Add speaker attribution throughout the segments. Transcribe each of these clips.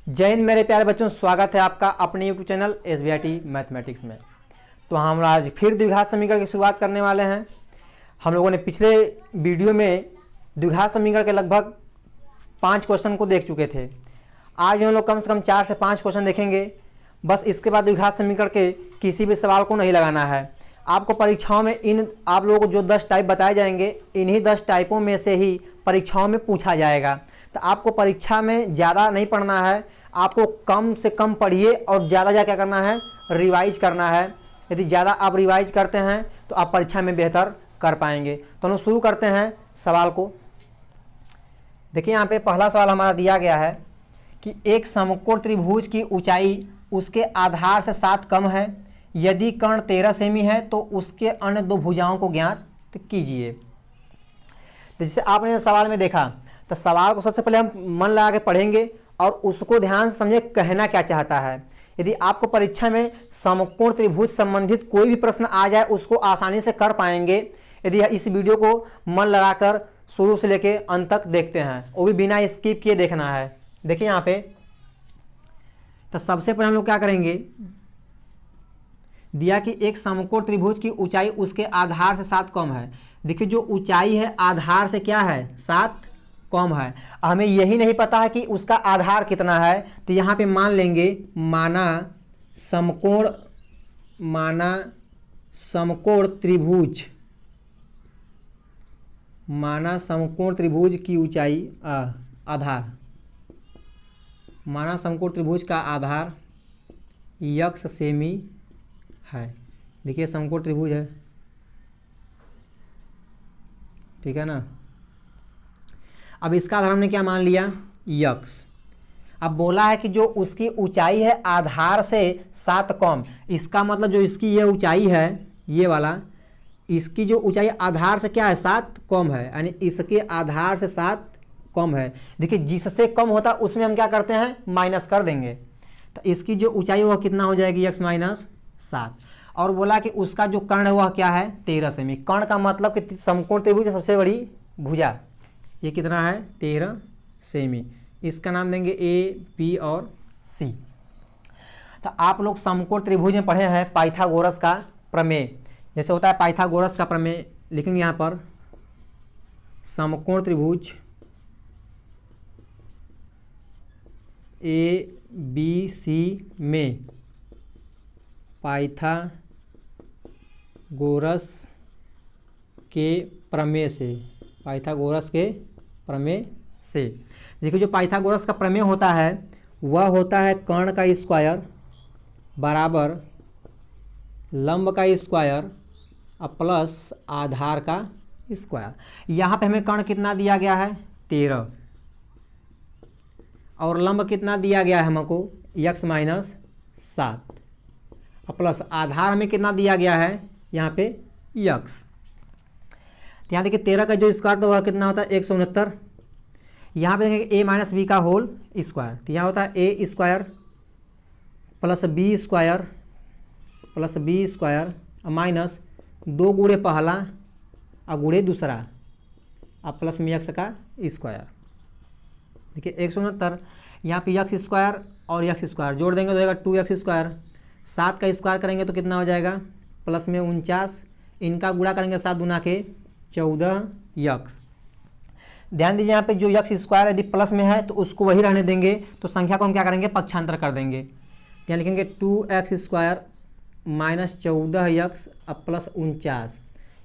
Speaker 1: जय हिंद मेरे प्यारे बच्चों, स्वागत है आपका अपने यूट्यूब चैनल SBIT मैथमेटिक्स में। तो हम आज फिर द्विघात समीकरण की शुरुआत करने वाले हैं। हम लोगों ने पिछले वीडियो में द्विघात समीकरण के लगभग 5 क्वेश्चन को देख चुके थे। आज हम लोग कम से कम 4 से 5 क्वेश्चन देखेंगे। बस इसके बाद द्विघात समीकरण के किसी भी सवाल को नहीं लगाना है। आपको परीक्षाओं में इन आप लोगों को जो 10 टाइप बताए जाएंगे, इन्हीं 10 टाइपों में से ही परीक्षाओं में पूछा जाएगा। तो आपको परीक्षा में ज़्यादा नहीं पढ़ना है, आपको कम से कम पढ़िए और ज़्यादा क्या करना है, रिवाइज करना है। यदि ज़्यादा आप रिवाइज करते हैं तो आप परीक्षा में बेहतर कर पाएंगे। तो हम शुरू करते हैं सवाल को। देखिए यहाँ पे पहला सवाल हमारा दिया गया है कि एक समकोण त्रिभुज की ऊंचाई उसके आधार से 7 कम है। यदि कर्ण 13 सेमी है तो उसके अन्य 2 भुजाओं को ज्ञात कीजिए। तो जैसे आपने सवाल में देखा, तो सवाल को सबसे पहले हम मन लगा के पढ़ेंगे और उसको ध्यान से समझे कहना क्या चाहता है। यदि आपको परीक्षा में समकोण त्रिभुज संबंधित कोई भी प्रश्न आ जाए, उसको आसानी से कर पाएंगे यदि इस वीडियो को मन लगाकर शुरू से लेकर अंत तक देखते हैं, वो भी बिना स्किप किए देखना है। देखिए यहाँ पे तो सबसे पहले हम लोग क्या करेंगे, दिया कि एक समकोण त्रिभुज की ऊंचाई उसके आधार से 7 कम है। देखिए जो ऊंचाई है आधार से क्या है, 7 कम है। हमें यही नहीं पता है कि उसका आधार कितना है, तो यहाँ पे मान लेंगे माना समकोण त्रिभुज की ऊंचाई आधार, माना समकोण त्रिभुज का आधार x सेमी है। देखिए समकोण त्रिभुज है, ठीक है ना। अब इसका आधार हमने क्या मान लिया, x। अब बोला है कि जो उसकी ऊंचाई है आधार से 7 कम, इसका मतलब जो इसकी ये ऊंचाई है, ये वाला, इसकी जो ऊंचाई आधार से क्या है, 7 कम है, यानी इसके आधार से 7 कम है। देखिए जिससे कम होता है उसमें हम क्या करते हैं, माइनस कर देंगे। तो इसकी जो ऊंचाई वह कितना हो जाएगी, x माइनस 7। और बोला कि उसका जो कर्ण है वह क्या है, 13 सेमी। कर्ण का मतलब कि समकोण त्रिभुज की सबसे बड़ी भुजा, ये कितना है, 13 सेमी। इसका नाम देंगे A, B और C। तो आप लोग समकोण त्रिभुज में पढ़े हैं पाइथागोरस का प्रमेय। जैसे होता है पाइथागोरस का प्रमेय, लिखेंगे यहाँ पर समकोण त्रिभुज ABC में पाइथागोरस के प्रमेय से, पाइथागोरस के प्रमेय से। देखिए जो पाइथागोरस का प्रमेय होता है वह होता है कर्ण का स्क्वायर बराबर लंब का स्क्वायर और प्लस आधार का स्क्वायर। यहाँ पे हमें कर्ण कितना दिया गया है, 13, और लंब कितना दिया गया है हमको, x माइनस 7, और प्लस आधार हमें कितना दिया गया है, यहाँ पे x। तो यहाँ देखिए 13 का जो स्क्वायर तो वह कितना होता है, 169। यहाँ पे देखेंगे a माइनस बी का होल स्क्वायर, तो यहाँ होता है a square plus B square minus 2 गुणे पहला और गुणे दूसरा और प्लस में x का स्क्वायर। देखिए 169, यहाँ पे x स्क्वायर और x स्क्वायर जोड़ देंगे तो जाएगा 2x स्क्वायर। 7 का स्क्वायर करेंगे तो कितना हो जाएगा, प्लस में 49, इनका गुणा करेंगे 7 दूना के 14x। ध्यान दीजिए यहाँ पे जो x स्क्वायर यदि प्लस में है तो उसको वही रहने देंगे, तो संख्या को हम क्या करेंगे, पक्षांतर कर देंगे। यहाँ लिखेंगे 2x स्क्वायर माइनस 14x अब प्लस 49।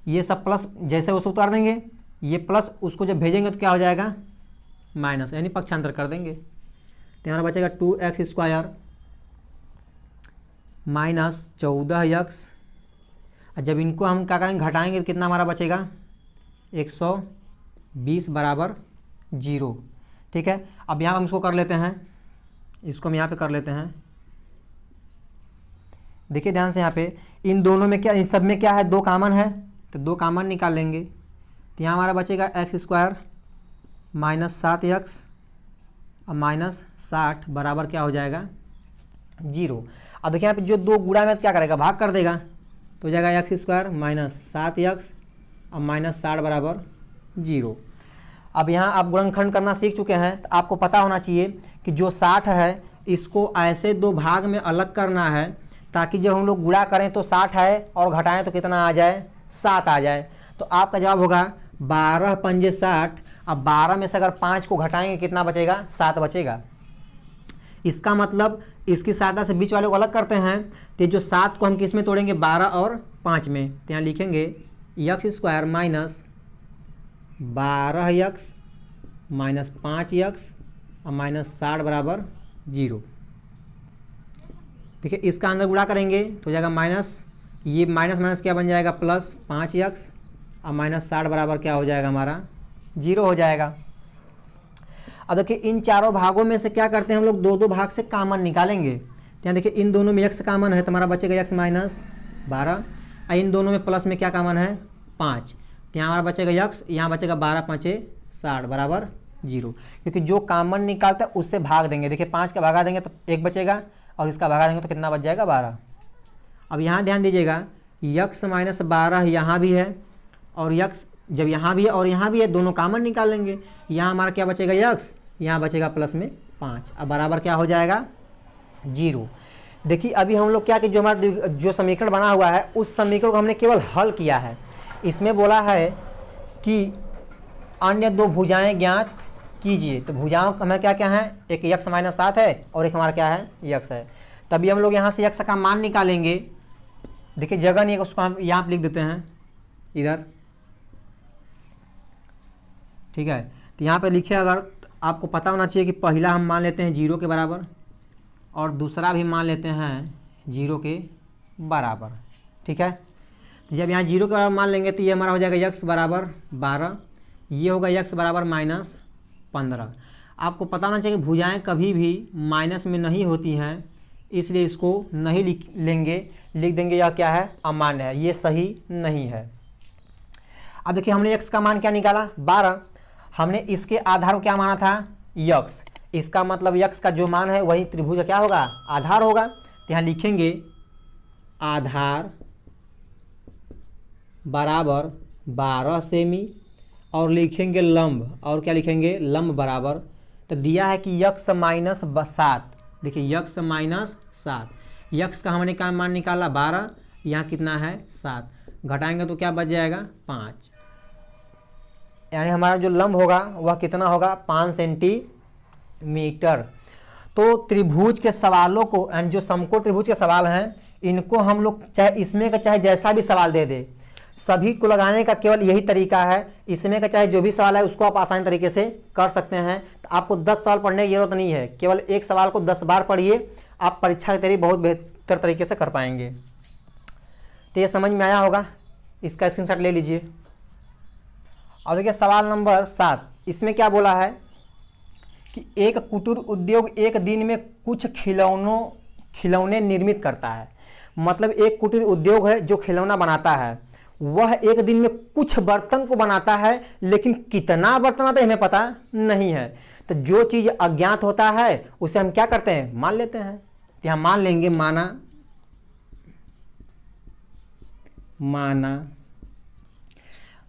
Speaker 1: ये सब प्लस जैसे उसे उतार देंगे, ये प्लस उसको जब भेजेंगे तो क्या हो जाएगा, माइनस, यानी पक्षांतर कर देंगे। तो यहाँ बचेगा 2x स्क्वायर माइनस 14x। जब इनको हम क्या करेंगे, घटाएंगे तो कितना हमारा बचेगा, 120 बराबर 0। ठीक है, अब यहाँ हम इसको कर लेते हैं, इसको हम यहाँ पे कर लेते हैं। देखिए ध्यान से यहाँ पे इन दोनों में क्या, इन सब में क्या है, 2 कामन है, तो 2 कामन निकाल लेंगे। तो यहाँ हमारा बचेगा x स्क्वायर माइनस 7x और माइनस 60 बराबर क्या हो जाएगा, 0। अब देखिए यहाँ पे जो 2 गुणा में क्या करेगा, भाग कर देगा, तो हो जाएगा x स्क्वायर माइनस 7x और माइनस 60 बराबर 0। अब यहाँ आप गुणनखंड करना सीख चुके हैं, तो आपको पता होना चाहिए कि जो 60 है इसको ऐसे दो भाग में अलग करना है ताकि जब हम लोग गुणा करें तो 60 है और घटाएं तो कितना आ जाए, 7 आ जाए। तो आपका जवाब होगा 12 पंजे 60। अब 12 में से अगर 5 को घटाएंगे कितना बचेगा, 7 बचेगा। इसका मतलब इसकी सहायता से बीच वाले को अलग करते हैं तो जो 7 को हम किस में तोड़ेंगे, 12 और 5 में। तो यहाँ लिखेंगे x² minus 12x minus 5x और माइनस 60 बराबर 0। देखिए इसका अंदर गुणा करेंगे तो हो जाएगा माइनस, ये माइनस माइनस क्या बन जाएगा, प्लस 5x और माइनस 60 बराबर क्या हो जाएगा हमारा, 0 हो जाएगा। अब देखिए इन चारों भागों में से क्या करते हैं हम लोग, दो दो भाग से कॉमन निकालेंगे। तो यहाँ देखिए इन दोनों में x कॉमन है तो हमारा बचेगा x माइनस 12 और इन दोनों में प्लस में क्या कॉमन है, 5। तो यहाँ हमारा बचेगा x, यहाँ बचेगा 12 5 60 बराबर 0, क्योंकि जो कॉमन निकालता है उससे भाग देंगे। देखिए 5 का भागा देंगे तो 1 बचेगा और इसका भागा देंगे तो कितना बच जाएगा, 12। अब यहाँ ध्यान दीजिएगा x माइनस 12 यहाँ भी है और x जब यहाँ भी है और यहाँ भी है, दोनों कॉमन निकाल लेंगे। यहाँ हमारा क्या बचेगा x, यहाँ बचेगा प्लस में 5, अब बराबर क्या हो जाएगा, 0। देखिए अभी हम लोग क्या कि जो हमारा जो समीकरण बना हुआ है उस समीकरण को हमने केवल हल किया है। इसमें बोला है कि अन्य दो भुजाएं ज्ञात कीजिए। तो भुजाओं हमें क्या क्या है, एक x माइनस 7 है और एक हमारा क्या है, x है। तभी हम लोग यहाँ से x का मान निकालेंगे। देखिए जगह नहीं है, उसको हम यहाँ पर लिख देते हैं इधर, ठीक है। तो यहाँ पे लिखे, अगर आपको पता होना चाहिए कि पहला हम मान लेते हैं 0 के बराबर और दूसरा भी मान लेते हैं 0 के बराबर, ठीक है। तो जब यहाँ 0 के बराबर मान लेंगे तो ये हमारा हो जाएगा x बराबर 12, ये होगा x बराबर माइनस 15। आपको पता होना चाहिए कि भुजाएं कभी भी माइनस में नहीं होती हैं, इसलिए इसको नहीं लिख देंगे यह क्या है, अमान्य है, ये सही नहीं है। अब देखिए हमने x का मान क्या निकाला, 12। हमने इसके आधार को क्या माना था, x। इसका मतलब x का जो मान है वही त्रिभुज का क्या होगा, आधार होगा। तो यहाँ लिखेंगे आधार बराबर 12 सेमी और लिखेंगे लंब, और क्या लिखेंगे, लंब बराबर। तो दिया है कि x माइनस 7। देखिए x माइनस 7, x का हमने क्या मान निकाला 12, यहाँ कितना है 7, घटाएंगे तो क्या बच जाएगा 5। यानी हमारा जो लंब होगा वह कितना होगा, 5 सेंटीमीटर। तो त्रिभुज के सवालों को एंड जो समकोण त्रिभुज के सवाल हैं इनको हम लोग चाहे इसमें का चाहे जैसा भी सवाल दे दे, सभी को लगाने का केवल यही तरीका है। इसमें का चाहे जो भी सवाल है उसको आप आसान तरीके से कर सकते हैं। तो आपको 10 सवाल पढ़ने की जरूरत नहीं है, केवल एक सवाल को 10 बार पढ़िए, आप परीक्षा की तैयारी बहुत बेहतर तरीके से कर पाएंगे। तो ये समझ में आया होगा, इसका स्क्रीनशॉट ले लीजिए। और देखिए सवाल नंबर 7, इसमें क्या बोला है कि एक कुटीर उद्योग एक दिन में कुछ खिलौने निर्मित करता है। मतलब एक कुटीर उद्योग है जो खिलौना बनाता है, वह एक दिन में कुछ बर्तन को बनाता है, लेकिन कितना बर्तन आता है हमें पता नहीं है। तो जो चीज़ अज्ञात होता है उसे हम क्या करते हैं, मान लेते हैं। तो यहाँ मान लेंगे माना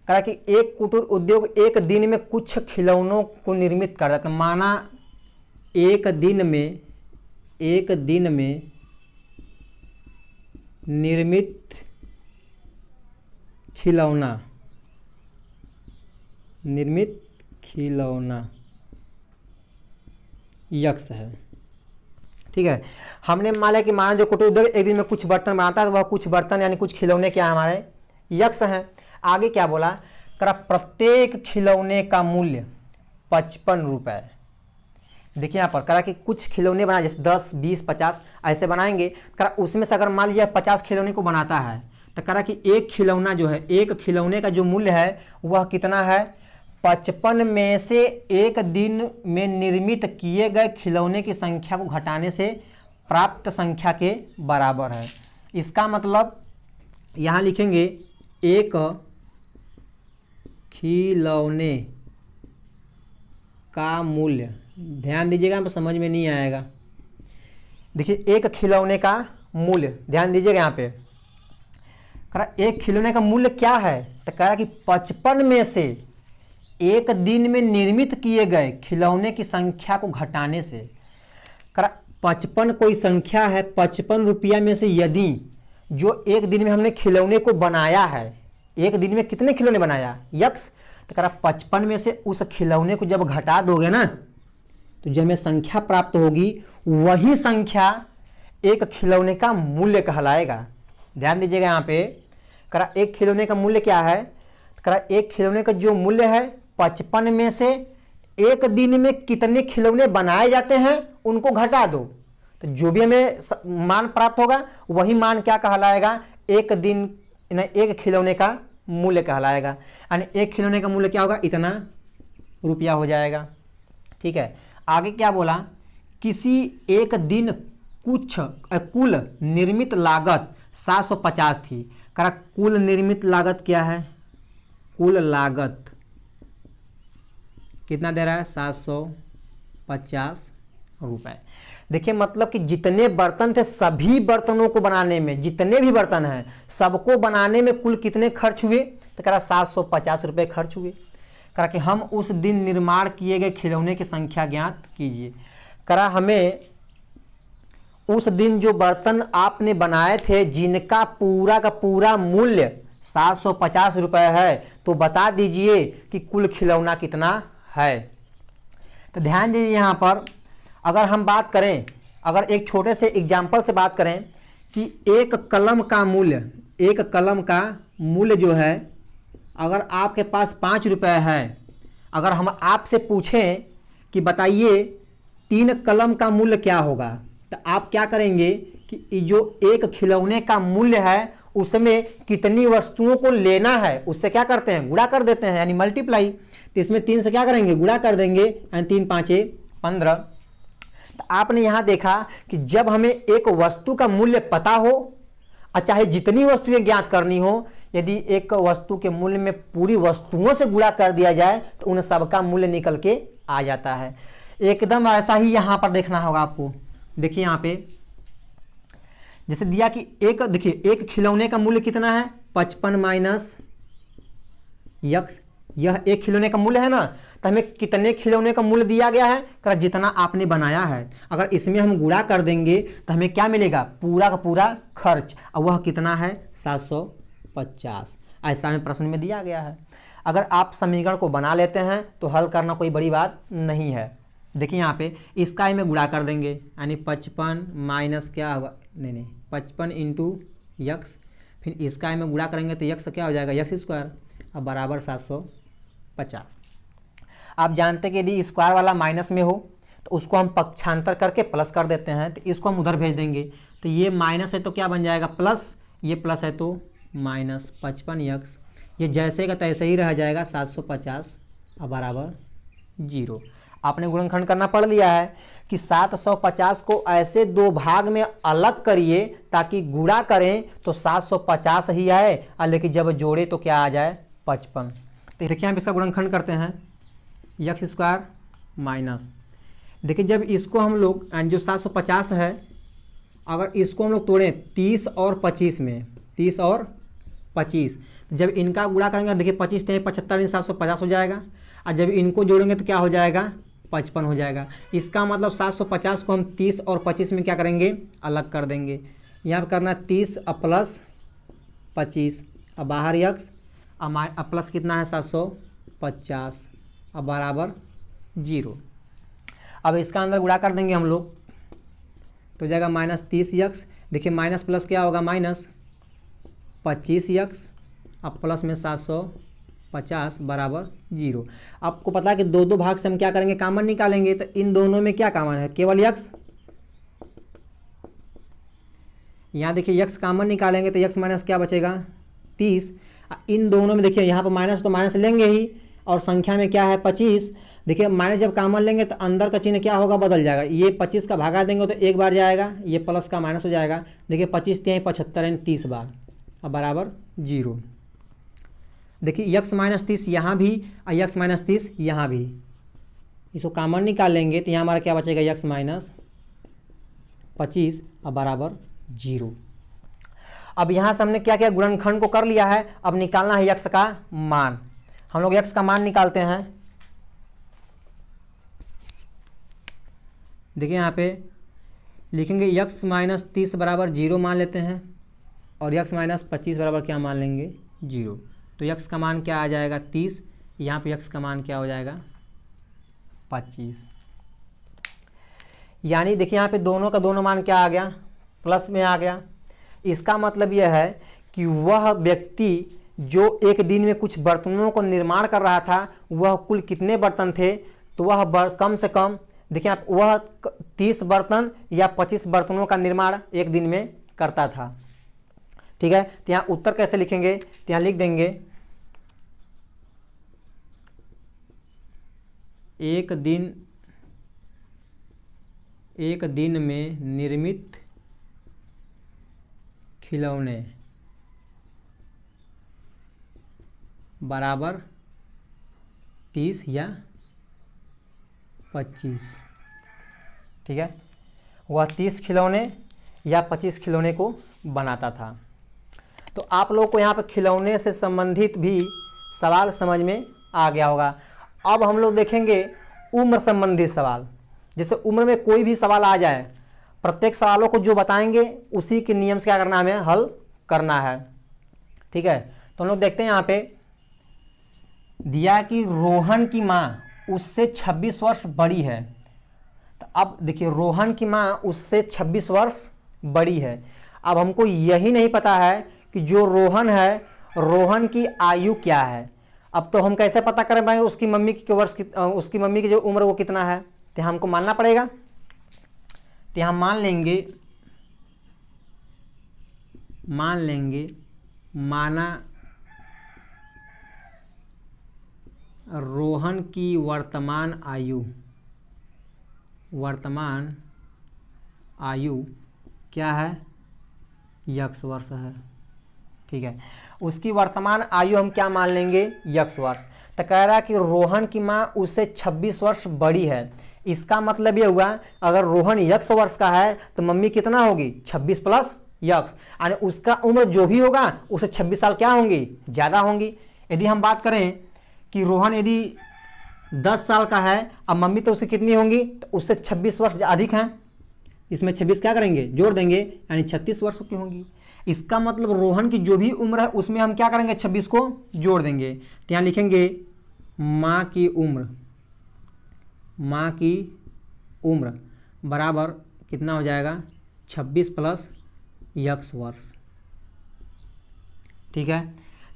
Speaker 1: कहा कि एक कुटीर उद्योग एक दिन में कुछ खिलौनों को निर्मित कर देता है। माना एक दिन में निर्मित खिलौना यक्ष है, ठीक है। हमने मान लिया कि माना जो कुटीर उद्योग एक दिन में कुछ बर्तन बनाता है, वह कुछ बर्तन यानी कुछ खिलौने क्या हमारे यक्ष हैं। आगे क्या बोला, करा प्रत्येक खिलौने का मूल्य 55 रुपये। देखिए यहाँ पर करा कि कुछ खिलौने बनाए, जैसे 10 20 50 ऐसे बनाएंगे। करा उसमें से अगर मान लीजिए 50 खिलौने को बनाता है तो करा कि एक खिलौना जो है, एक खिलौने का जो मूल्य है वह कितना है, 55 में से एक दिन में निर्मित किए गए खिलौने की संख्या को घटाने से प्राप्त संख्या के बराबर है। इसका मतलब यहाँ लिखेंगे एक खिलौने का मूल्य, ध्यान दीजिएगा यहाँ पर समझ में नहीं आएगा। देखिए एक खिलौने का मूल्य, ध्यान दीजिएगा यहाँ पे कह एक खिलौने का मूल्य क्या है, तो कह रहा कि 55 में से एक दिन में निर्मित किए गए खिलौने की संख्या को घटाने से। कह 55 कोई संख्या है, 55 रुपया में से यदि जो एक दिन में हमने खिलौने को बनाया है, एक दिन में कितने खिलौने बनाया यक्स, तो कह रहा 55 में से उस खिलौने को जब घटा दोगे ना तो जो हमें संख्या प्राप्त होगी वही संख्या एक खिलौने का मूल्य कहलाएगा। ध्यान दीजिएगा यहाँ पे, कह रहा एक खिलौने का मूल्य क्या है, कह रहा एक खिलौने का जो मूल्य है 55 में से एक दिन में कितने खिलौने बनाए जाते हैं उनको घटा दो, तो जो भी हमें मान प्राप्त होगा वही मान क्या कहलाएगा, एक दिन एक खिलौने का मूल्य कहलाएगा। यानी एक खिलौने का मूल्य क्या होगा, इतना रुपया हो जाएगा। ठीक है, आगे क्या बोला, किसी एक दिन कुल निर्मित लागत 750 थी। करा कुल निर्मित लागत क्या है, कुल लागत कितना दे रहा है, 750 रुपए। देखिए मतलब कि जितने बर्तन थे सभी बर्तनों को बनाने में, जितने भी बर्तन हैं सबको बनाने में कुल कितने खर्च हुए, तो करा 750 रुपये खर्च हुए। करा कि हम उस दिन निर्माण किए गए खिलौने की संख्या ज्ञात कीजिए। करा हमें उस दिन जो बर्तन आपने बनाए थे जिनका पूरा का पूरा मूल्य 750 रुपये है, तो बता दीजिए कि कुल खिलौना कितना है। तो ध्यान दीजिए यहाँ पर, अगर हम बात करें, अगर एक छोटे से एग्जाम्पल से बात करें कि एक कलम का मूल्य, एक कलम का मूल्य जो है, अगर आपके पास 5 रुपये है, अगर हम आपसे पूछें कि बताइए 3 कलम का मूल्य क्या होगा, तो आप क्या करेंगे कि जो एक खिलौने का मूल्य है उसमें कितनी वस्तुओं को लेना है उससे क्या करते हैं, गुणा कर देते हैं, यानी मल्टीप्लाई। तो इसमें 3 से क्या करेंगे, गुणा कर देंगे, यानी 3 5 15। तो आपने यहाँ देखा कि जब हमें एक वस्तु का मूल्य पता हो और चाहे जितनी वस्तुएं ज्ञात करनी हो, यदि एक वस्तु के मूल्य में पूरी वस्तुओं से गुणा कर दिया जाए तो उन सबका मूल्य निकल के आ जाता है। एकदम ऐसा ही यहाँ पर देखना होगा आपको। देखिए यहाँ पे जैसे दिया कि देखिए एक खिलौने का मूल्य कितना है, 55 माइनस यक्स, यह एक खिलौने का मूल्य है ना, तो हमें कितने खिलौने का मूल्य दिया गया है, कर जितना आपने बनाया है। अगर इसमें हम गुणा कर देंगे तो हमें क्या मिलेगा, पूरा का पूरा खर्च, और वह कितना है 750। ऐसा हमें प्रश्न में दिया गया है। अगर आप समीकरण को बना लेते हैं तो हल करना कोई बड़ी बात नहीं है। देखिए यहाँ पे इसका ही में गुणा कर देंगे, यानी 55 माइनस क्या होगा, नहीं 55 इंटू यक्स, फिर इसका ही में गुणा करेंगे तो यक्स क्या हो जाएगा, यक्स स्क्वायर, अब बराबर 750। आप जानते हैं कि यदि स्क्वायर वाला माइनस में हो तो उसको हम पक्षांतर करके प्लस कर देते हैं, तो इसको हम उधर भेज देंगे, तो ये माइनस है तो क्या बन जाएगा प्लस, ये प्लस है तो माइनस 55 यक्स, ये जैसे का तैसे ही रह जाएगा 750 अब बराबर 0। आपने गुणनखंड करना पढ़ लिया है कि 750 को ऐसे दो भाग में अलग करिए ताकि गुणा करें तो 750 ही आए, और लेकिन जब जोड़े तो क्या आ जाए 55। तो देखिए हम इसका गुणनखंड करते हैं, यक्स स्क्वायर माइनस, देखिए जब इसको हम लोग जो 750 है, अगर इसको हम लोग तोड़ें 30 और 25 में, 30 और 25, जब इनका गुणा करेंगे देखिए 25 से 75 750 हो जाएगा, और जब इनको जोड़ेंगे तो क्या हो जाएगा 55 हो जाएगा। इसका मतलब 750 को हम 30 और 25 में क्या करेंगे, अलग कर देंगे। यहाँ पर करना 30 प्लस 25, अब बाहर यक्स, अब प्लस कितना है 750, अब बराबर 0। अब इसका अंदर गुणा कर देंगे हम लोग तो जाएगा माइनस 30 यक्स, देखिए माइनस प्लस क्या होगा माइनस 25 यक्स, अब प्लस में 750 बराबर 0। आपको पता है कि दो दो भाग से हम क्या करेंगे, कॉमन निकालेंगे, तो इन दोनों में क्या कॉमन है, केवल यक्स। यहाँ देखिए यक्स कॉमन निकालेंगे तो यक्स माइनस क्या बचेगा 30, इन दोनों में देखिए यहाँ पर माइनस तो माइनस लेंगे ही, और संख्या में क्या है 25। देखिए माइनस जब कॉमन लेंगे तो अंदर का चिन्ह क्या होगा, बदल जाएगा, ये 25 का भागा देंगे तो एक बार जाएगा, ये प्लस का माइनस हो जाएगा। देखिए 25 3 75 30 बार, अब बराबर 0। देखिए यक्स माइनस 30 यहाँ भी और यक्स माइनस 30 यहाँ भी, इसको कॉमन निकाल लेंगे तो यहाँ हमारा क्या बचेगा यक्स माइनस 25 अब बराबर 0। अब यहाँ से हमने क्या किया, गुणनखंड को कर लिया है, अब निकालना है यक्स का मान। हम लोग यक्स का मान निकालते हैं। देखिए यहाँ पे लिखेंगे यक्स माइनस 30 बराबर 0 मान लेते हैं और यक्स माइनस 25 बराबर क्या मान लेंगे 0। तो यक्स का मान क्या आ जाएगा 30, यहाँ पे यक्स का मान क्या हो जाएगा 25। यानी देखिए यहाँ पे दोनों का दोनों मान क्या आ गया प्लस में आ गया। इसका मतलब यह है कि वह व्यक्ति जो एक दिन में कुछ बर्तनों को निर्माण कर रहा था वह कुल कितने बर्तन थे, तो वह कम से कम देखिए आप वह 30 बर्तन या 25 बर्तनों का निर्माण एक दिन में करता था। ठीक है, तो यहाँ उत्तर कैसे लिखेंगे, तो यहाँ लिख देंगे एक दिन में निर्मित खिलौने बराबर 30 या 25। ठीक है, वह 30 खिलौने या 25 खिलौने को बनाता था। तो आप लोग को यहाँ पर खिलौने से संबंधित भी सवाल समझ में आ गया होगा। अब हम लोग देखेंगे उम्र संबंधित सवाल। जैसे उम्र में कोई भी सवाल आ जाए, प्रत्येक सवालों को जो बताएंगे उसी के नियम से क्या करना है, हमें हल करना है। ठीक है, तो हम लोग देखते हैं यहाँ पे दिया कि रोहन की माँ उससे 26 वर्ष बड़ी है। तो अब देखिए रोहन की माँ उससे 26 वर्ष बड़ी है। अब हमको यही नहीं पता है कि जो रोहन है रोहन की आयु क्या है। अब तो हम कैसे पता करें भाई उसकी मम्मी की वर्ष उसकी मम्मी की जो उम्र वो कितना है, तो हमको मानना पड़ेगा। तो यहाँ मान लेंगे माना रोहन की वर्तमान आयु क्या है, यक्स वर्ष है। ठीक है, उसकी वर्तमान आयु हम क्या मान लेंगे, यक्स वर्ष। तो कह रहा है कि रोहन की माँ उससे 26 वर्ष बड़ी है। इसका मतलब ये हुआ अगर रोहन यक्स वर्ष का है तो मम्मी कितना होगी 26 प्लस यक्स, यानी उसका उम्र जो भी होगा उससे 26 साल क्या होंगी, ज़्यादा होंगी। यदि हम बात करें कि रोहन यदि 10 साल का है, अब मम्मी तो उसकी कितनी होंगी, तो उससे 26 वर्ष अधिक हैं। इसमें 26 क्या करेंगे, जोड़ देंगे, यानी 36 वर्ष की होंगी। इसका मतलब रोहन की जो भी उम्र है उसमें हम क्या करेंगे, 26 को जोड़ देंगे। तो यहाँ लिखेंगे माँ की उम्र बराबर कितना हो जाएगा 26 प्लस यक्स वर्ष। ठीक है,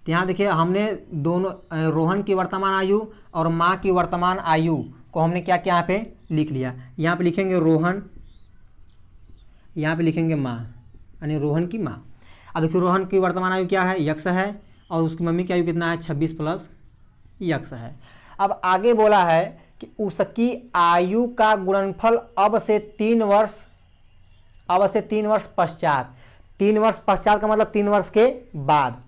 Speaker 1: तो यहाँ देखिए हमने दोनों रोहन की वर्तमान आयु और माँ की वर्तमान आयु को हमने क्या क्या यहाँ पे लिख लिया। यहाँ पे लिखेंगे रोहन, यहाँ पे लिखेंगे माँ, यानी रोहन की माँ। अब देखिए रोहन की वर्तमान आयु क्या है, यक्स है, और उसकी मम्मी की आयु कितना है 26 प्लस यक्स है। अब आगे बोला है कि उसकी आयु का गुणनफल अब से 3 वर्ष पश्चात। 3 वर्ष पश्चात का मतलब 3 वर्ष के बाद।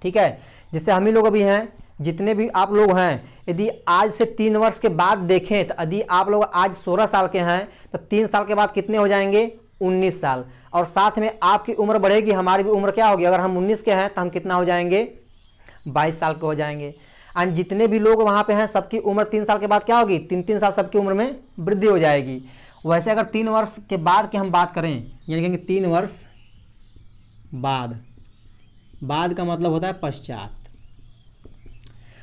Speaker 1: ठीक है, जैसे हम ही लोग अभी हैं, जितने भी आप लोग हैं, यदि आज से 3 वर्ष के बाद देखें तो यदि आप लोग आज 16 साल के हैं तो 3 साल के बाद कितने हो जाएंगे 19 साल, और साथ में आपकी उम्र बढ़ेगी, हमारी भी उम्र क्या होगी, अगर हम 19 के हैं तो हम कितना हो जाएंगे 22 साल के हो जाएंगे। एंड जितने भी लोग वहाँ पे हैं सबकी उम्र 3 साल के बाद क्या होगी, 3 साल सबकी उम्र में वृद्धि हो जाएगी। वैसे अगर 3 वर्ष के बाद की हम बात करें, यानी कहेंगे 3 वर्ष बाद का मतलब होता है पश्चात।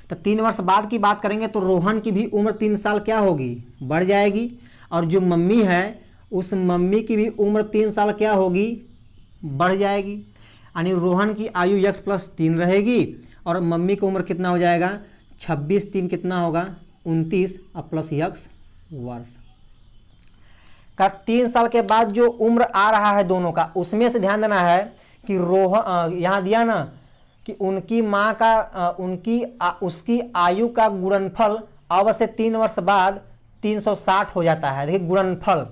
Speaker 1: तो 3 वर्ष बाद की बात करेंगे तो रोहन की भी उम्र 3 साल क्या होगी, बढ़ जाएगी, और जो मम्मी है उस मम्मी की भी उम्र 3 साल क्या होगी, बढ़ जाएगी। यानी रोहन की आयु यक्स प्लस 3 रहेगी और मम्मी की उम्र कितना हो जाएगा 26 3 कितना होगा 29 और प्लस यक्स वर्ष का। 3 साल के बाद जो उम्र आ रहा है दोनों का, उसमें से ध्यान देना है कि रोहन यहाँ दिया ना कि उनकी माँ का उसकी आयु का गुणनफल अब से 3 वर्ष बाद 360 हो जाता है। देखिए गुणनफल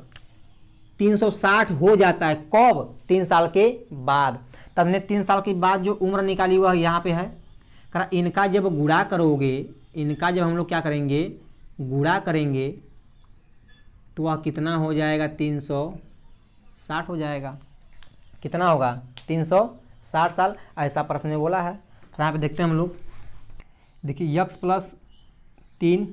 Speaker 1: 360 हो जाता है कब, 3 साल के बाद। तब ने 3 साल के बाद जो उम्र निकाली वह यहाँ पे है। इनका जब गुणा करोगे, इनका जब हम लोग क्या करेंगे गुणा करेंगे तो वह कितना हो जाएगा 360 हो जाएगा। कितना होगा 360 साल, ऐसा प्रश्न में बोला है। तो यहाँ पे देखते हैं हम लोग, देखिए यक्स प्लस 3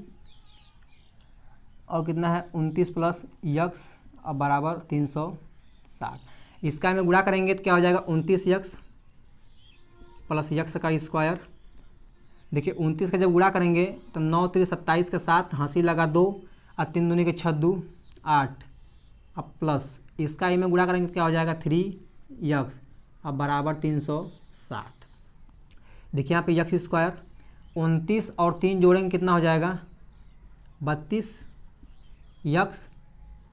Speaker 1: और कितना है 29 प्लस यक्स अब बराबर 360। इसका में गुणा करेंगे तो क्या हो जाएगा 29x प्लस यक्स का स्क्वायर। देखिए 29 का जब गुणा करेंगे तो 9 3 27 के साथ हंसी लगा 2 और 3 दूनी के 6 2 8। अब प्लस इसका में गुणा करेंगे तो क्या हो जाएगा 3x अब बराबर 360। देखिए यहाँ पे यक्स स्क्वायर 29 और 3 जोड़ेंगे कितना हो जाएगा 32 यक्स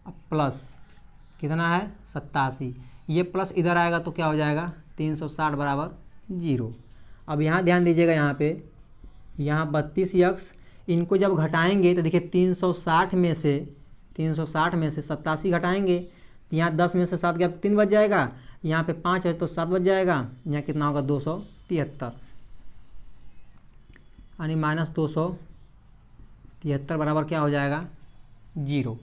Speaker 1: अब प्लस कितना है 87। ये प्लस इधर आएगा तो क्या हो जाएगा 360 बराबर 0। अब यहाँ ध्यान दीजिएगा यहाँ 32 यक्स इनको जब घटाएंगे तो देखिए 360 में से 87 घटाएंगे तो यहाँ 10 में से 7 गया तो 3 बच जाएगा, यहाँ पे 5 है तो 7 बच जाएगा, यहाँ कितना होगा 273 यानी -273 बराबर क्या हो जाएगा 0।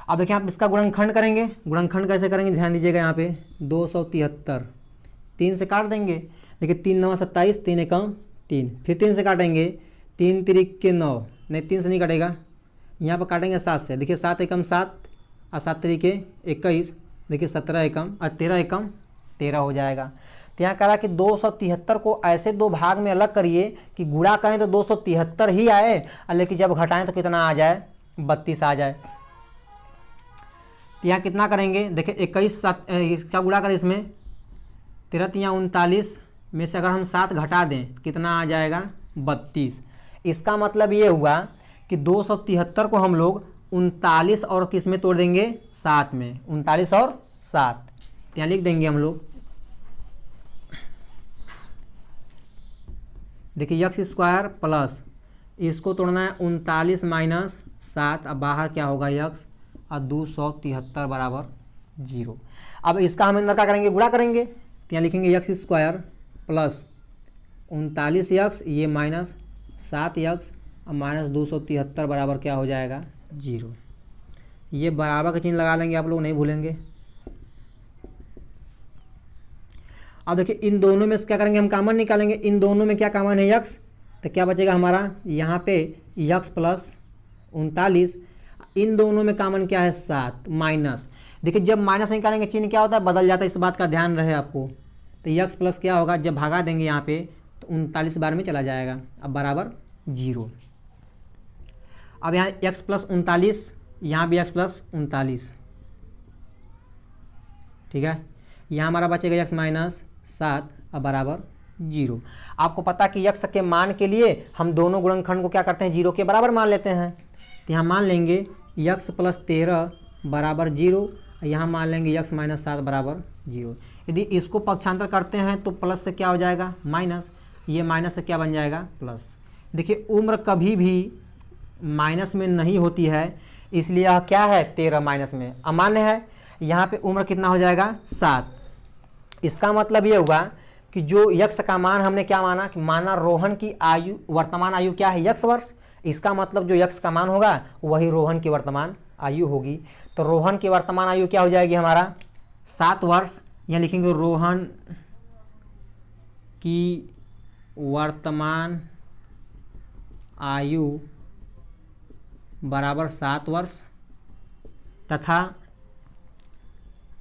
Speaker 1: अब देखिए आप इसका गुणनखंड करेंगे। गुणनखंड कैसे करेंगे ध्यान दीजिएगा, यहाँ पे 273 3 से काट देंगे। देखिए 3 9 27 3 एकम 3, फिर 3 से काटेंगे 3 3 के 9 नहीं 3 से नहीं कटेगा, यहाँ पर काटेंगे 7 से। देखिए 7 एकम 7 और 7 3 के 21, देखिए 17 एकम और 13 एकम 13 हो जाएगा। तो यहाँ कहा कि 273 को ऐसे दो भाग में अलग करिए कि गुणा करें तो 273 ही आए और लेकिन जब घटाएं तो कितना आ जाए 32 आ जाए। तो यहाँ कितना करेंगे देखिए 21 7 इसका गुणा करें इसमें 13 3 39 में से अगर हम 7 घटा दें तो कितना आ जाएगा 32। इसका मतलब ये हुआ कि 273 को हम लोग 39 और किस में तोड़ देंगे 7 में, 39 और 7 यहाँ लिख देंगे हम लोग। देखिए यक्स स्क्वायर प्लस इसको तोड़ना है 39 माइनस 7 अब बाहर क्या होगा यक्स और 273 बराबर 0। अब इसका हम अंदर क्या करेंगे गुणा करेंगे तो यहाँ लिखेंगे यक्स स्क्वायर प्लस 39 यक्स ये माइनस 7 यक्स और माइनस 273 बराबर क्या हो जाएगा 0। ये बराबर का चिन्ह लगा लेंगे, आप लोग नहीं भूलेंगे। अब देखिए इन दोनों में से क्या करेंगे हम कॉमन निकालेंगे। इन दोनों में क्या कॉमन है यक्स, तो क्या बचेगा हमारा यहाँ पे यक्स प्लस 39, इन दोनों में कॉमन क्या है 7 माइनस। देखिए जब माइनस निकालेंगे चिन्ह क्या होता है बदल जाता है, इस बात का ध्यान रहे आपको। तो यक्स प्लस क्या होगा जब भागा देंगे यहाँ पे तो 39 बार में चला जाएगा अब बराबर 0। अब यहाँ x प्लस 39 यहाँ भी x प्लस 39 ठीक है, यहाँ हमारा बचेगा x माइनस 7 अब बराबर 0। आपको पता कि यक्स के मान के लिए हम दोनों गुणनखंड को क्या करते हैं 0 के बराबर मान लेते हैं। तो यहाँ मान लेंगे यक्स प्लस 13 बराबर 0, यहाँ मान लेंगे यक्स माइनस 7 बराबर 0। यदि इसको पक्षांतर करते हैं तो प्लस से क्या हो जाएगा माइनस, ये माइनस से क्या बन जाएगा प्लस। देखिए उम्र कभी भी माइनस में नहीं होती है, इसलिए यह क्या है 13 माइनस में अमान्य है। यहाँ पे उम्र कितना हो जाएगा 7। इसका मतलब ये हुआ कि जो यक्स का मान हमने क्या माना कि माना रोहन की आयु वर्तमान आयु क्या है यक्स वर्ष। इसका मतलब जो यक्स का मान होगा वही रोहन की वर्तमान आयु होगी। तो रोहन की वर्तमान आयु क्या हो जाएगी हमारा 7 वर्ष। यहाँ लिखेंगे रोहन की वर्तमान आयु बराबर 7 वर्ष तथा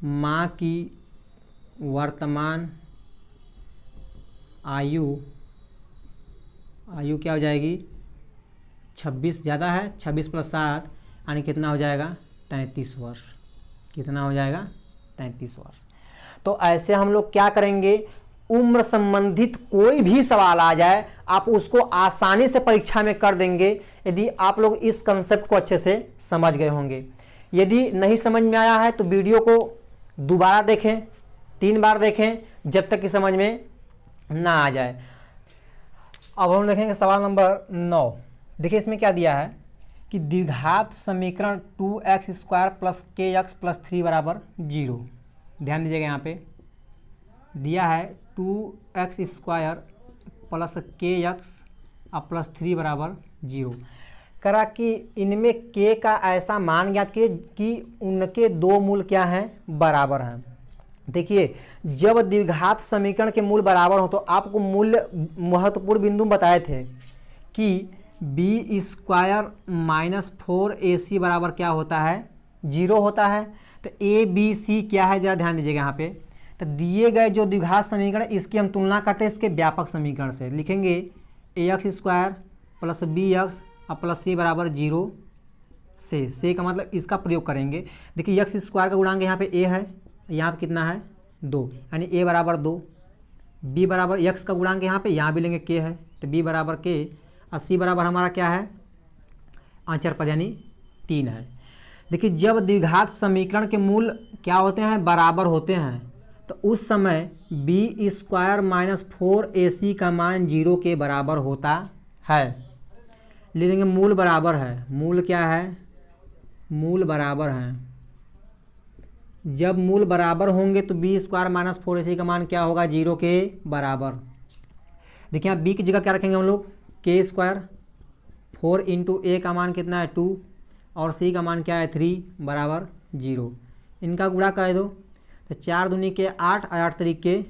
Speaker 1: माँ की वर्तमान आयु क्या हो जाएगी 26 ज़्यादा है, 26 प्लस 7 यानी कितना हो जाएगा 33 वर्ष। कितना हो जाएगा 33 वर्ष। तो ऐसे हम लोग क्या करेंगे उम्र संबंधित कोई भी सवाल आ जाए आप उसको आसानी से परीक्षा में कर देंगे यदि आप लोग इस कंसेप्ट को अच्छे से समझ गए होंगे। यदि नहीं समझ में आया है तो वीडियो को दोबारा देखें, 3 बार देखें जब तक कि समझ में ना आ जाए। अब हम देखेंगे सवाल नंबर 9। देखिए इसमें क्या दिया है कि द्विघात समीकरण 2x square plus kx plus 3 बराबर 0। ध्यान दीजिएगा यहाँ पे दिया है 2x स्क्वायर प्लस kx और प्लस 3 बराबर 0। करा कि इनमें k का ऐसा मान ज्ञात किए कि उनके दो मूल क्या हैं बराबर हैं। देखिए जब द्विघात समीकरण के मूल बराबर हो तो आपको मूल्य महत्वपूर्ण बिंदु बताए थे कि b स्क्वायर माइनस 4ac बराबर क्या होता है 0 होता है। तो ए बी सी क्या है, जरा ध्यान दीजिएगा यहाँ पे। तो दिए गए जो द्विघात समीकरण इसकी हम तुलना करते हैं इसके व्यापक समीकरण से। लिखेंगे A x square plus B x और प्लस सी बराबर 0 से का मतलब इसका प्रयोग करेंगे। देखिए एक्स स्क्वायर का गुणांक यहाँ पे ए है, यहाँ पे कितना है 2, यानी ए बराबर 2। बी बराबर एक्स का गुणांक यहाँ पे यहाँ भी लेंगे के है, तो बी बराबर के, और सी बराबर हमारा क्या है आंचर पद यानी 3 है। देखिए जब द्विघात समीकरण के मूल क्या होते हैं, बराबर होते हैं, तो उस समय बी स्क्वायर माइनस 4ac का मान 0 के बराबर होता है। ले लेंगे मूल बराबर है, मूल क्या है, मूल बराबर हैं। जब मूल बराबर होंगे तो बी स्क्वायर माइनस 4ac का मान क्या होगा, 0 के बराबर। देखिए यहाँ बी की जगह क्या रखेंगे हम लोग, के स्क्वायर, 4 इंटू ए का मान कितना है 2 और सी का मान क्या है 3 बराबर 0। इनका गुणा कर दो तो 4 दूनी के 8 और 8 तरीके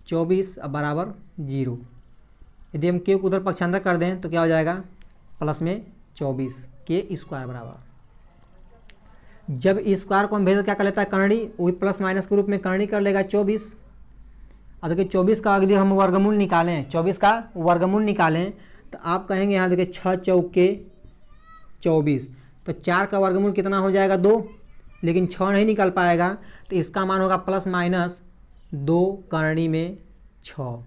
Speaker 1: 24 बराबर 0। यदि हम के को उधर पक्षांतर कर दें तो क्या हो जाएगा प्लस में 24 के स्क्वायर बराबर। जब स्क्वायर को हम भेज क्या कर लेता है करणी, वही प्लस माइनस के रूप में करणी कर लेगा 24। अब देखिए 24 का यदि हम वर्गमूल निकालें, 24 का वर्गमूल निकालें तो आप कहेंगे यहाँ देखिए 6 चौके 24, तो 4 का वर्गमूल कितना हो जाएगा 2, लेकिन 6 नहीं निकल पाएगा, तो इसका मान होगा प्लस माइनस 2 करणी में 6।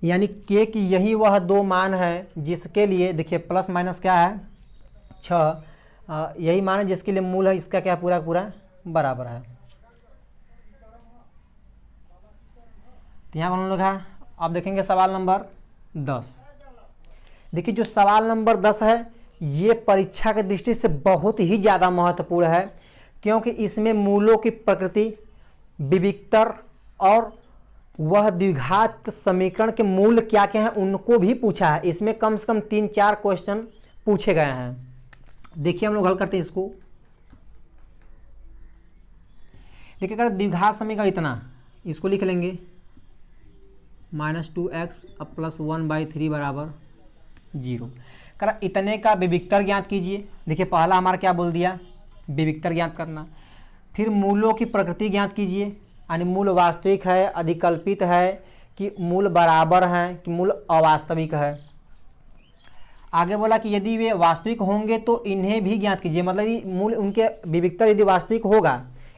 Speaker 1: यानी के की यही वह 2 मान है जिसके लिए देखिए प्लस माइनस क्या है 6, यही मान है जिसके लिए मूल है इसका क्या पूरा पूरा बराबर है। तो यहाँ पर हम लोग है, आप देखेंगे सवाल नंबर 10। देखिए जो सवाल नंबर 10 है ये परीक्षा की दृष्टि से बहुत ही ज़्यादा महत्वपूर्ण है, क्योंकि इसमें मूलों की प्रकृति, विविक्तर और वह द्विघात समीकरण के मूल क्या क्या हैं उनको भी पूछा है। इसमें कम से कम 3-4 क्वेश्चन पूछे गए हैं। देखिए हम लोग हल करते हैं इसको। देखिए अगर द्विघात समीकरण इतना, इसको लिख लेंगे -2x अब प्लस 1/3 बराबर 0। कर इतने का विविक्तर ज्ञात कीजिए। देखिए पहला हमारा क्या बोल दिया, विविक्तर ज्ञात करना। फिर मूलों की प्रकृति ज्ञात कीजिए, यानी मूल वास्तविक है, अधिकल्पित है, कि मूल बराबर हैं, कि मूल अवास्तविक है। आगे बोला कि यदि वे वास्तविक होंगे तो इन्हें भी ज्ञात कीजिए, मतलब यदि मूल उनके विविक्तर यदि वास्तविक होगा,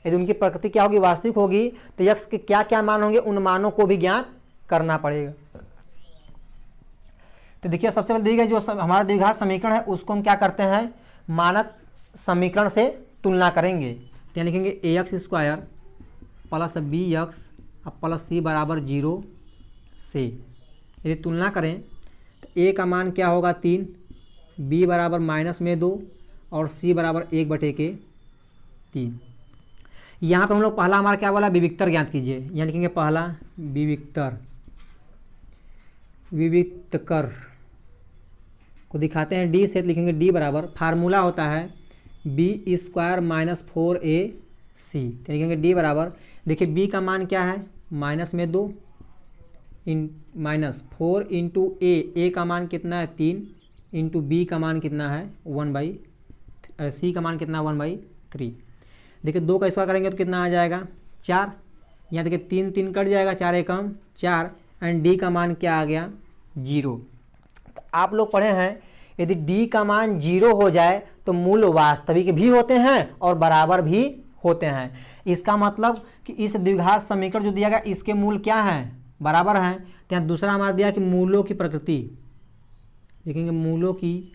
Speaker 1: यदि उनकी प्रकृति क्या होगी वास्तविक होगी, तो यक्ष के क्या क्या मान होंगे उन मानों को भी ज्ञात करना पड़ेगा। तो देखिए सबसे पहले दी गई जो हमारा द्विघात समीकरण है उसको हम क्या करते हैं, मानक समीकरण से तुलना करेंगे। तो यहाँ लिखेंगे A x square plus B x plus C बराबर 0 से। यदि तुलना करें तो ए का मान क्या होगा 3, बी बराबर -2 और सी बराबर 1/3। यहाँ पे हम लोग पहला हमारा क्या बोला, विविक्तर ज्ञात कीजिए। यहाँ लिखेंगे पहला विविक्तर, विविक्तर को दिखाते हैं डी से, लिखेंगे डी बराबर फार्मूला होता है बी स्क्वायर माइनस 4ac। लिखेंगे डी बराबर, देखिए बी का मान क्या है -2 माइनस 4 इंटू ए का मान कितना है 3 इंटू बी का मान कितना है 1/, सी का मान कितना 1/3। देखिए 2 का स्क्वायर करेंगे तो कितना आ जाएगा 4। यहाँ देखिए 3 कट जाएगा, 4 एकम 4, एंड डी का मान क्या आ गया 0। तो आप लोग पढ़े हैं यदि डी का मान 0 हो जाए तो मूल वास्तविक भी होते हैं और बराबर भी होते हैं। इसका मतलब कि इस द्विघात समीकरण जो दिया गया इसके मूल क्या हैं, बराबर हैं। तो यहाँ दूसरा हमारा दिया कि मूलों की प्रकृति, देखेंगे मूलों की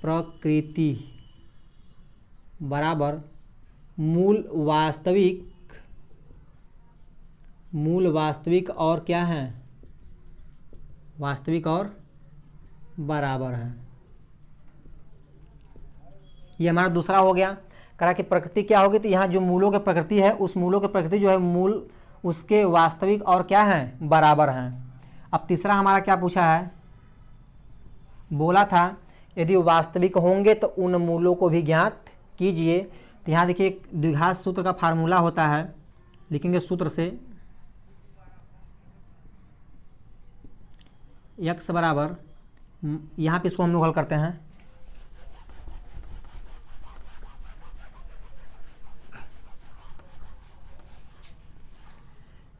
Speaker 1: प्रकृति बराबर मूल वास्तविक और क्या है, वास्तविक और बराबर है। ये हमारा दूसरा हो गया। करा कि प्रकृति क्या होगी, तो यहाँ जो मूलों की प्रकृति है उस मूलों की प्रकृति जो है मूल उसके वास्तविक और क्या हैं, बराबर हैं। अब तीसरा हमारा क्या पूछा है, बोला था यदि वास्तविक होंगे तो उन मूलों को भी ज्ञात कीजिए। तो यहाँ देखिए द्विघात सूत्र का फार्मूला होता है, लिखेंगे सूत्र से x बराबर, यहाँ पे इसको हम लोग हल करते हैं,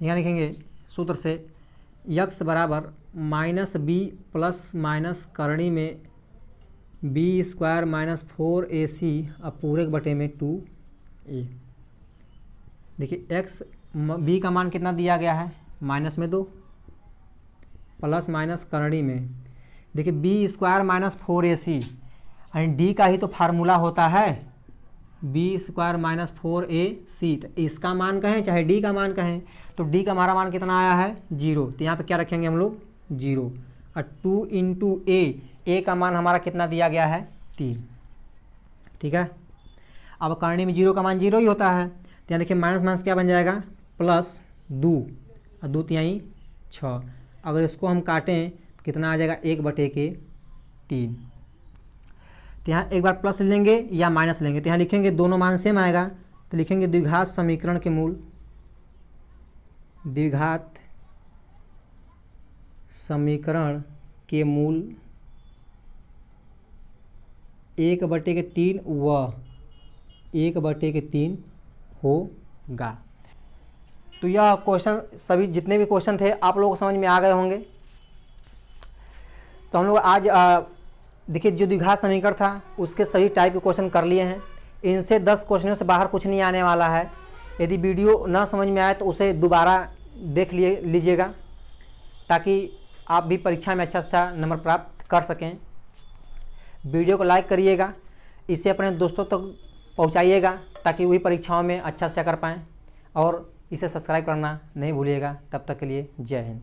Speaker 1: यहाँ लिखेंगे सूत्र से x बराबर माइनस बी प्लस माइनस करणी में बी स्क्वायर माइनस 4ac अब पूरे के बटे में 2a। देखिए x b का मान कितना दिया गया है, माइनस में 2 प्लस माइनस करणी में देखिए बी स्क्वायर माइनस 4ac यानी डी का ही तो फार्मूला होता है बी स्क्वायर माइनस 4ac। तो इसका मान कहें चाहे डी का मान कहें, तो डी का हमारा मान कितना आया है 0, तो यहाँ पे क्या रखेंगे हम लोग 0 और 2 इंटू ए का मान हमारा कितना दिया गया है 3। ठीक है, अब करणी में 0 का मान 0 ही होता है, तो यहाँ देखिए माइनस माइनस क्या बन जाएगा प्लस 2 और 2 तिहाई 6। अगर इसको हम काटें तो कितना आ जाएगा 1/3। तो यहाँ एक बार प्लस लेंगे या माइनस लेंगे, तो यहाँ लिखेंगे दोनों मान सेम आएगा, तो लिखेंगे द्विघात समीकरण के मूल, द्विघात समीकरण के मूल 1/3 व 1/3 होगा। तो यह क्वेश्चन सभी जितने भी क्वेश्चन थे आप लोगों को समझ में आ गए होंगे। तो हम लोग आज देखिए जो द्विघात समीकरण था उसके सभी टाइप के क्वेश्चन कर लिए हैं। इनसे 10 क्वेश्चनों से बाहर कुछ नहीं आने वाला है। यदि वीडियो ना समझ में आए तो उसे दोबारा देख लीजिएगा ताकि आप भी परीक्षा में अच्छा अच्छा नंबर प्राप्त कर सकें। वीडियो को लाइक करिएगा, इसे अपने दोस्तों तक पहुंचाइएगा ताकि वही परीक्षाओं में अच्छा से कर पाएँ, और इसे सब्सक्राइब करना नहीं भूलिएगा। तब तक के लिए जय हिंद।